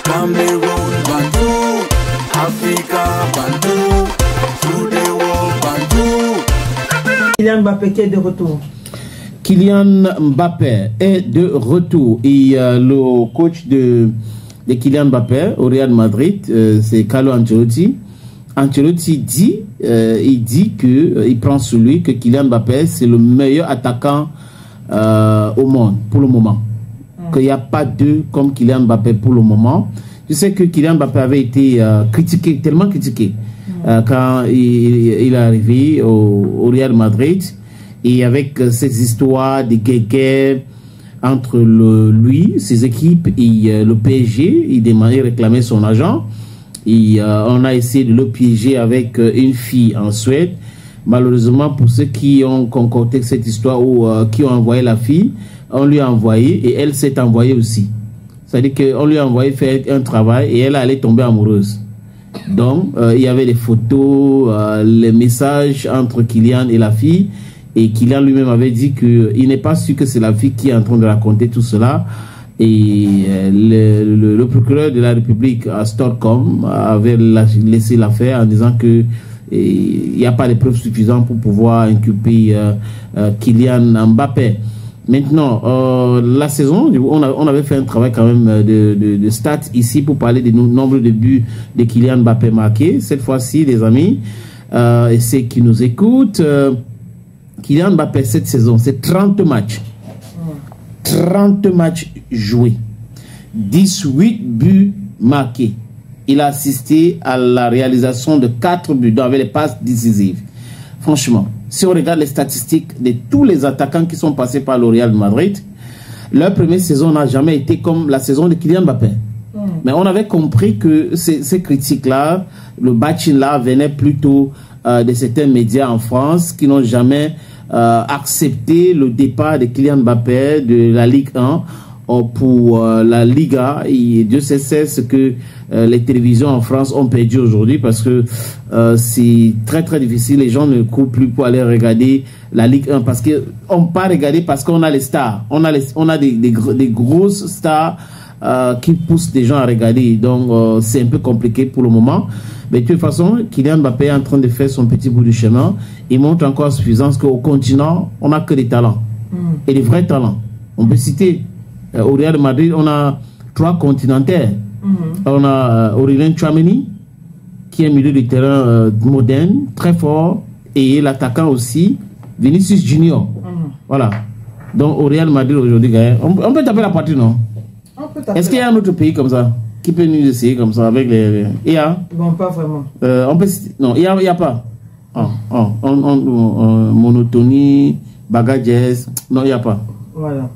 Cameroun, Bandou, Africa, Bandou, through the world, Bandou. Kylian Mbappé qui est de retour. Kylian Mbappé est de retour. Et le coach de Kylian Mbappé au Real Madrid, c'est Carlo Ancelotti. Ancelotti dit, il dit qu'il prend sur lui que Kylian Mbappé c'est le meilleur attaquant au monde pour le moment. Qu'il n'y a pas deux comme Kylian Mbappé pour le moment. Je sais que Kylian Mbappé avait été critiqué, tellement critiqué quand il est arrivé au Real Madrid. Et avec ces histoires de guerre entre lui, ses équipes et le PSG, il réclamait son argent. Et on a essayé de le piéger avec une fille en Suède. Malheureusement, pour ceux qui ont concocté cette histoire ou qui ont envoyé la fille, on lui a envoyé et elle s'est envoyée aussi. C'est-à-dire qu'on lui a envoyé faire un travail et elle allait tomber amoureuse. Donc, il y avait les photos, les messages entre Kylian et la fille. Et Kylian lui-même avait dit qu'il n'est pas sûr que c'est la fille qui est en train de raconter tout cela. Et le procureur de la République à Stockholm avait laissé l'affaire en disant que il n'y a pas de preuves suffisantes pour pouvoir inculper Kylian Mbappé. Maintenant, la saison, on avait fait un travail quand même de stats ici pour parler du nombre de buts de Kylian Mbappé marqués. Cette fois-ci, les amis, et ceux qui nous écoutent, Kylian Mbappé cette saison, c'est 30 matchs. 30 matchs joués. 18 buts marqués. Il a assisté à la réalisation de 4 buts avec les passes décisives. Franchement, si on regarde les statistiques de tous les attaquants qui sont passés par le Real Madrid, leur première saison n'a jamais été comme la saison de Kylian Mbappé. Mais on avait compris que ces critiques-là, le bashing-là venait plutôt de certains médias en France qui n'ont jamais accepté le départ de Kylian Mbappé de la Ligue 1 pour la Liga. Et Dieu sait ce que les télévisions en France ont perdu aujourd'hui parce que c'est très très difficile. Les gens ne courent plus pour aller regarder la Ligue 1 parce qu'on pas regarder parce qu'on a les stars. On a des grosses stars qui poussent des gens à regarder. Donc c'est un peu compliqué pour le moment. Mais de toute façon, Kylian Mbappé est en train de faire son petit bout de chemin. Il montre encore à suffisance qu'au continent, on n'a que des talents. Et des vrais talents. On peut citer, au Real Madrid, on a 3 continentaires. On a Aurélien Tchouameni, qui est un milieu de terrain moderne, très fort. Et l'attaquant aussi, Vinicius Junior. Voilà. Donc au Real Madrid aujourd'hui, on peut taper la partie, non? Est-ce qu'il y a un autre pays comme ça qui peut nous essayer comme ça avec les... Il y a? Bon, pas vraiment. On peut... Non, il y a pas. Monotonie, bagages, non, il n'y a pas. Voilà.